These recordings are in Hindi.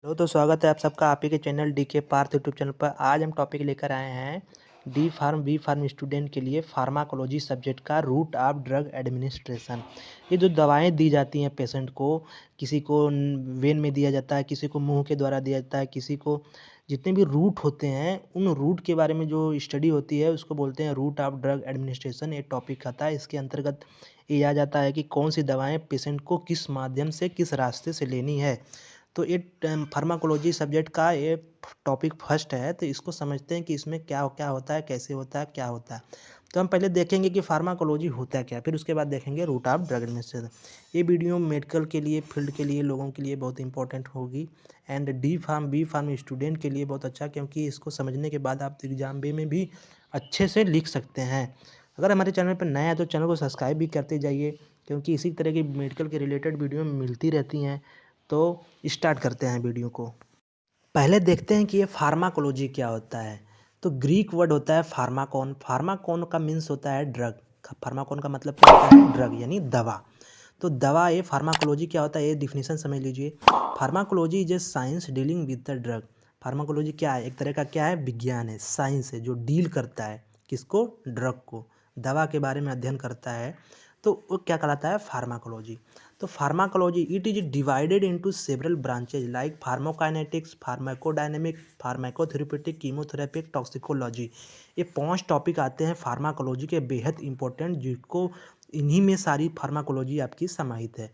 हेलो, तो स्वागत है आप सबका आप ही के चैनल डी के पार्थ यूट्यूब चैनल पर। आज हम टॉपिक लेकर आए हैं D pharm B pharm student के लिए फार्माकोलॉजी सब्जेक्ट का रूट ऑफ ड्रग एडमिनिस्ट्रेशन। ये जो दवाएं दी जाती हैं पेशेंट को, किसी को वेन में दिया जाता है, किसी को मुंह के द्वारा दिया जाता है, किसी को जितने भी रूट होते हैं उन रूट के बारे में जो स्टडी होती है उसको बोलते हैं रूट ऑफ ड्रग एडमिनिस्ट्रेशन। ये टॉपिक आता है, इसके अंतर्गत ये आ जाता है कि कौन सी दवाएं पेशेंट को किस माध्यम से किस रास्ते से लेनी है। तो ये फार्माकोलॉजी सब्जेक्ट का ये टॉपिक फर्स्ट है, तो इसको समझते हैं कि इसमें क्या क्या होता है, कैसे होता है, क्या होता है। तो हम पहले देखेंगे कि फार्माकोलॉजी होता है क्या, फिर उसके बाद देखेंगे रूट ऑफ ड्रग एडमिनिस्ट्रेशन। ये वीडियो मेडिकल के लिए, फील्ड के लिए, लोगों के लिए बहुत इंपॉर्टेंट होगी। And D pharm B pharm student के लिए बहुत अच्छा, क्योंकि इसको समझने के बाद आप एग्जाम बी में भी अच्छे से लिख सकते हैं। अगर हमारे चैनल पर नया है तो चैनल को सब्सक्राइब भी करते जाइए, क्योंकि इसी तरह की मेडिकल के रिलेटेड वीडियो मिलती रहती हैं। तो स्टार्ट करते हैं वीडियो को। पहले देखते हैं कि ये फार्माकोलॉजी क्या होता है। तो ग्रीक वर्ड होता है फार्माकोन। फार्माकोन का मीन्स होता है ड्रग। फार्माकोन का मतलब क्या होता है? ड्रग यानी दवा। तो दवा, ये फार्माकोलॉजी क्या होता है ये डिफिनीशन समझ लीजिए। Pharmacology is a science dealing with the drug. Pharmacology क्या है? एक तरह का क्या है? विज्ञान है, साइंस है, जो डील करता है किसको? ड्रग को, दवा के बारे में अध्ययन करता है। तो वो क्या कहलाता है? फार्माकोलॉजी। तो pharmacology it is divided into several branches like pharmacokinetics, pharmacodynamic, pharmacotherapeutic, chemotherapy, toxicology. ये 5 टॉपिक आते हैं फार्माकोलॉजी के, बेहद इंपॉर्टेंट, जिसको इन्हीं में सारी फार्माकोलॉजी आपकी समाहित है।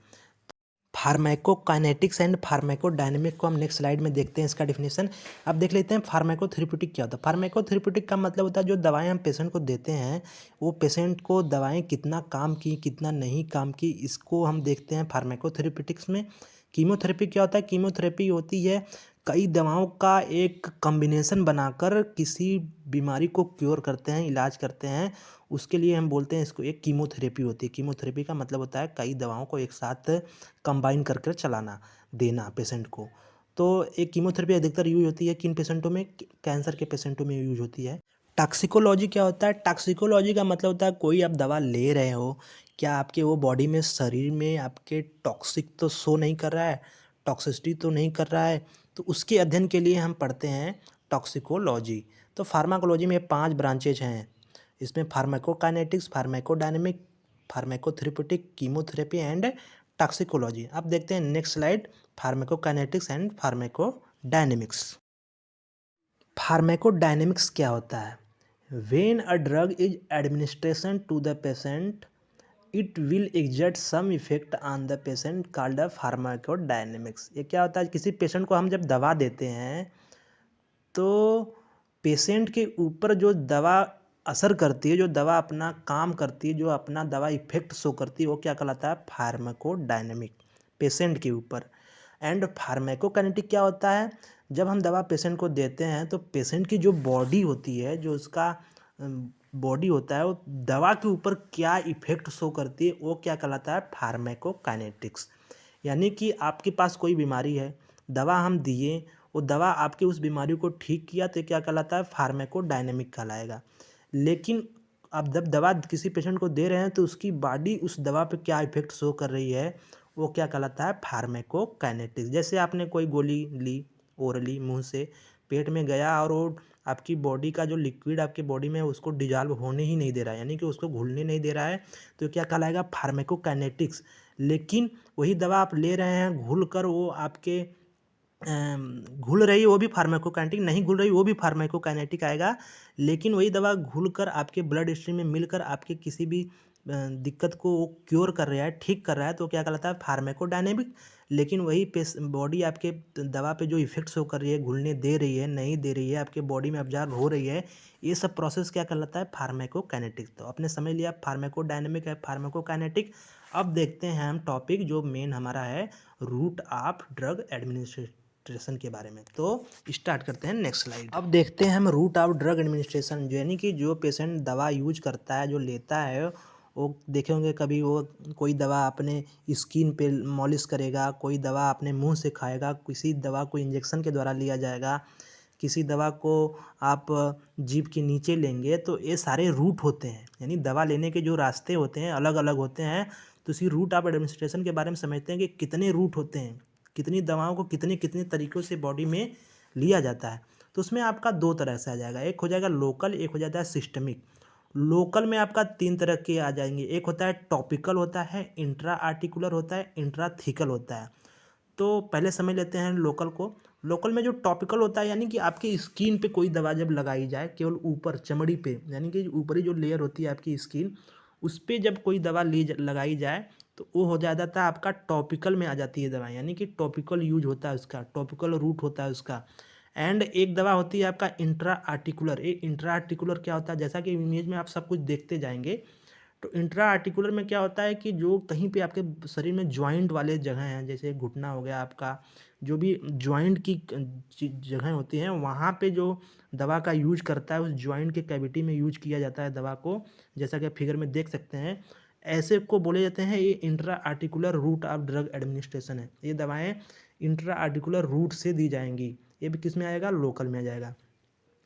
फार्माकोकाइनेटिक्स एंड फार्माकोडायनेमिक को हम नेक्स्ट स्लाइड में देखते हैं इसका डिफिनेशन। अब देख लेते हैं फार्माकोथेरेप्यूटिक क्या होता है। फार्माकोथेरेप्यूटिक का मतलब होता है जो दवाएं हम पेशेंट को देते हैं, वो पेशेंट को दवाएं कितना काम की, कितना नहीं काम की, इसको हम देखते हैं फार्माकोथेरेप्यूटिक्स में। कीमोथेरेपी क्या होता है? कीमोथेरेपी होती है कई दवाओं का एक कॉम्बिनेशन बनाकर किसी बीमारी को क्योर करते हैं, इलाज करते हैं, उसके लिए हम बोलते हैं इसको एक कीमोथेरेपी होती है। कीमोथेरेपी का मतलब होता है कई दवाओं को एक साथ कंबाइन करके चलाना, देना पेशेंट को। तो एक कीमोथेरेपी अधिकतर यूज होती है किन पेशेंटों में? कैंसर के पेशेंटों में यूज होती है। टॉक्सिकोलॉजी क्या होता है? टॉक्सिकोलॉजी का मतलब होता है कोई आप दवा ले रहे हो, क्या आपके वो बॉडी में, शरीर में आपके टॉक्सिक तो शो नहीं कर रहा है, टॉक्सिसिटी तो नहीं कर रहा है, तो उसके अध्ययन के लिए हम पढ़ते हैं टॉक्सिकोलॉजी। तो फार्माकोलॉजी में 5 ब्रांचेज हैं। इसमें pharmacokinetics, pharmacodynamic, pharmacotherapeutic, chemotherapy and toxicology. अब देखते हैं next slide, pharmacokinetics and pharmacodynamics. Pharmacodynamics क्या होता है? When a drug is administration to the patient it will exert some effect on the patient called the pharmacodynamics. ये क्या होता है? किसी पेशेंट को हम जब दवा देते हैं तो पेशेंट के ऊपर जो दवा असर करती है, जो दवा अपना काम करती है, जो अपना दवा इफेक्ट शो करती है, वो क्या कहलाता है? फार्माकोडायनेमिक, पेशेंट के ऊपर। एंड फार्माकोकाइनेटिक क्या होता है? जब हम दवा पेशेंट को देते हैं तो पेशेंट की जो बॉडी होती है, जो उसका बॉडी होता है, वो दवा के ऊपर क्या इफेक्ट शो करती है, वो क्या कहलाता है? फार्माकोकाइनेटिक्स। यानी कि आपके पास कोई बीमारी है, दवा हम दिए, वो दवा आपके उस बीमारी को ठीक किया, तो क्या कहलाता है? फार्माकोडायनेमिक कहलाएगा। लेकिन आप जब दवा किसी पेशेंट को दे रहे हैं तो उसकी बॉडी उस दवा पे क्या इफेक्ट शो कर रही है, वो क्या कहलाता है? फार्माकोकाइनेटिक्स। जैसे आपने कोई गोली ली ओरली, मुंह से पेट में गया, और वो आपकी बॉडी का जो लिक्विड आपकी बॉडी में है उसको डिजॉल्व होने ही नहीं दे रहा है, यानी कि उसको घुलने नहीं दे रहा है, तो क्या कहलाएगा? फार्माकोकाइनेटिक्स। लेकिन वही दवा आप ले रहे हैं घुल कर, वो आपके घुल रही है, वो भी फार्माकोकाइनेटिक, नहीं घुल रही वो भी फार्माकोकाइनेटिक आएगा। लेकिन वही दवा घुल कर आपके ब्लड स्ट्रीम में मिलकर आपके किसी भी दिक्कत को वो क्योर कर रहा है, ठीक कर रहा है, तो क्या कहलाता है? फार्माकोडायनेमिक। लेकिन वही बॉडी आपके दवा पे जो इफेक्ट शो कर रही है, घुलने दे रही है, नहीं दे रही है, आपके बॉडी में ऑब्जर्व हो रही है, ये सब प्रोसेस क्या कहलाता है? फार्माकोकाइनेटिक। तो आपने समझ लिया फार्माकोडायनेमिक है, फार्माकोकाइनेटिक। अब देखते हैं हम टॉपिक जो मेन हमारा है, रूट ऑफ ड्रग एडमिनिस्ट्रेशन के बारे में। तो स्टार्ट करते हैं नेक्स्ट स्लाइड। अब देखते हैं हम रूट ऑफ ड्रग एडमिनिस्ट्रेशन, यानी कि जो पेशेंट दवा यूज करता है, जो लेता है, वो देखे होंगे कभी, वो कोई दवा अपने स्किन पे मॉलिश करेगा, कोई दवा अपने मुंह से खाएगा, किसी दवा को इंजेक्शन के द्वारा लिया जाएगा, किसी दवा को आप जीभ के नीचे लेंगे, तो ये सारे रूट होते हैं, यानी दवा लेने के जो रास्ते होते हैं अलग अलग होते हैं। तो इसी रूट ऑफ एडमिनिस्ट्रेशन के बारे में समझते हैं कि कितने रूट होते हैं, कितनी दवाओं को कितने कितने तरीक़ों से बॉडी में लिया जाता है। तो उसमें आपका 2 तरह से आ जाएगा, एक हो जाएगा लोकल, एक हो जाता है सिस्टमिक। लोकल में आपका 3 तरह के आ जाएंगे, एक होता है टॉपिकल होता है, इंट्रा आर्टिकुलर होता है, इंट्राथीकल होता है। तो पहले समझ लेते हैं लोकल को। लोकल में जो टॉपिकल होता है यानी कि आपकी स्किन पे कोई दवा जब लगाई जाए, केवल ऊपर चमड़ी पे, यानी कि ऊपरी जो लेयर होती है आपकी स्किन, उस पर जब कोई दवा लगाई जाए तो वो हो जाता है आपका टॉपिकल में आ जाती है दवा, यानी कि टॉपिकल यूज होता है उसका, टॉपिकल रूट होता है उसका। एंड एक दवा होती है आपका इंट्रा आर्टिकुलर। एक इंट्रा आर्टिकुलर क्या होता है, जैसा कि इमेज में आप सब कुछ देखते जाएंगे, तो इंट्रा आर्टिकुलर में क्या होता है कि जो कहीं पे आपके शरीर में जॉइंट वाले जगह हैं, जैसे घुटना हो गया आपका, जो भी जॉइंट की जगह होती हैं, वहाँ पे जो दवा का यूज करता है, उस जॉइंट के कैविटी में यूज किया जाता है दवा को, जैसा कि आप फिगर में देख सकते हैं। ऐसे को बोले जाते हैं ये intra articular route of drug administration है। ये दवाएं इंट्रा आर्टिकुलर रूट से दी जाएंगी। ये भी किस में आएगा, लोकल में आ जाएगा।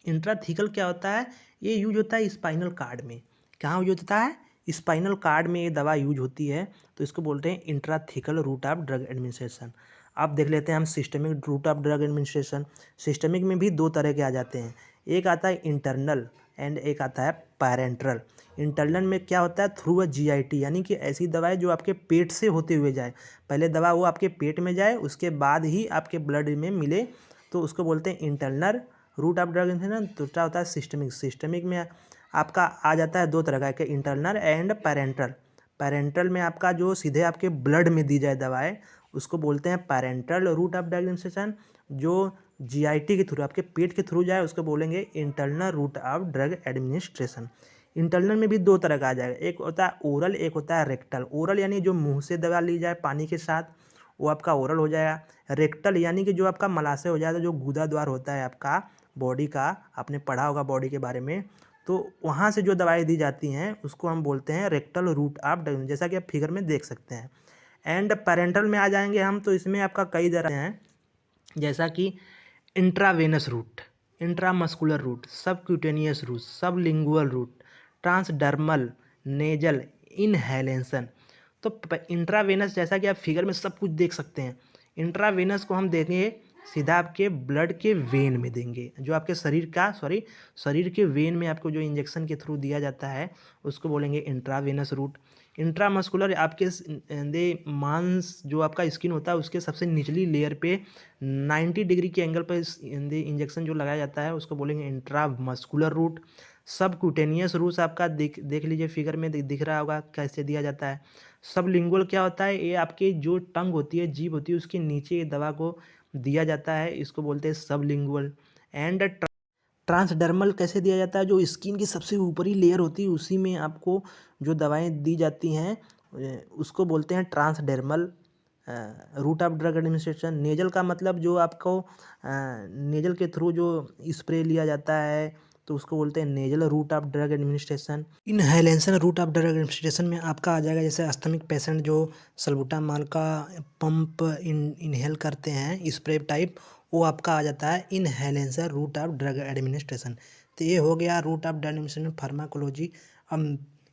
इंट्राथीकल क्या होता है, ये यूज होता है स्पाइनल कार्ड में। कहाँ यूज होता है, स्पाइनल कार्ड में ये दवा यूज होती है, तो इसको बोलते हैं intrathecal route of drug administration. अब देख लेते हैं हम systemic route of drug administration. Systemic में भी 2 तरह के आ जाते हैं, एक आता है इंटरनल एंड एक आता है पैरेंट्रल। इंटरनल में क्या होता है, थ्रू अ जीआईटी, यानी कि ऐसी दवाएं जो आपके पेट से होते हुए जाए, पहले दवा वो आपके पेट में जाए, उसके बाद ही आपके ब्लड में मिले, तो उसको बोलते हैं internal route of drug administration. दूसरा होता है सिस्टमिक। सिस्टमिक में आपका आ जाता है 2 तरह का, इंटरनल एंड पैरेंट्रल। पैरेंट्रल में आपका जो सीधे आपके ब्लड में दी जाए दवाएं, उसको बोलते हैं parenteral route of drug administration. जो जीआईटी के थ्रू, आपके पेट के थ्रू जाए, उसको बोलेंगे internal route of drug administration. Internal में भी 2 तरह का आ जाएगा, एक होता है ओरल, एक होता है रेक्टल। ओरल यानी जो मुंह से दवा ली जाए पानी के साथ, वो आपका ओरल हो जाएगा। रेक्टल यानी कि जो आपका मलाशय हो जाएगा, जो गुदा द्वार होता है आपका बॉडी का, आपने पढ़ा होगा बॉडी के बारे में, तो वहाँ से जो दवाएं दी जाती हैं उसको हम बोलते हैं रेक्टल रूट ऑफ ड्रग, जैसा कि आप फिगर में देख सकते हैं। एंड पैरेंटल में आ जाएंगे हम, तो इसमें आपका कई तरह हैं, जैसा कि intravenous route, intramuscular route, subcutaneous route, sublingual route, transdermal, nasal, inhalation. तो इंट्रावेनस, जैसा कि आप फिगर में सब कुछ देख सकते हैं, इंट्रावेनस को हम देंगे सीधा आपके ब्लड के वेन में देंगे, जो आपके शरीर के वेन में आपको जो इंजेक्शन के थ्रू दिया जाता है, उसको बोलेंगे इंट्रावेनस रूट। इंट्रामस्कुलर आपके मांस, जो आपका स्किन होता है, उसके सबसे निचली लेयर पे 90 डिग्री के एंगल पर इंजेक्शन जो लगाया जाता है, उसको बोलेंगे इंट्रामस्कुलर रूट। सबक्यूटेनियस रूट आपका देख लीजिए फिगर में दिख रहा होगा कैसे दिया जाता है। सबलिंगुअल क्या होता है, ये आपकी जो टंग होती है, जीभ होती है, उसके नीचे ये दवा को दिया जाता है, इसको बोलते हैं सबलिंगुअल। एंड ट्रांसडर्मल कैसे दिया जाता है, जो स्किन की सबसे ऊपरी लेयर होती है, उसी में आपको जो दवाएं दी जाती हैं, उसको बोलते हैं transdermal route of drug administration. Nasal का मतलब जो आपको नेजल के थ्रू जो स्प्रे लिया जाता है, तो उसको बोलते हैं nasal route of drug administration. Inhalation route of drug administration में आपका आ जाएगा, जैसे अस्थमिक पेशेंट जो सल्बुटामॉल का पंप इनहेल करते हैं स्प्रे टाइप, वो आपका आ जाता है inhalation route of drug administration. तो ये हो गया route of drug administration pharmacology. अब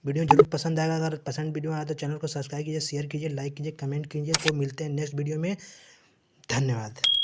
वीडियो जरूर पसंद आएगा, अगर पसंद वीडियो आया तो चैनल को सब्सक्राइब कीजिए, शेयर कीजिए, लाइक कीजिए, कमेंट कीजिए। तो मिलते हैं नेक्स्ट वीडियो में। धन्यवाद।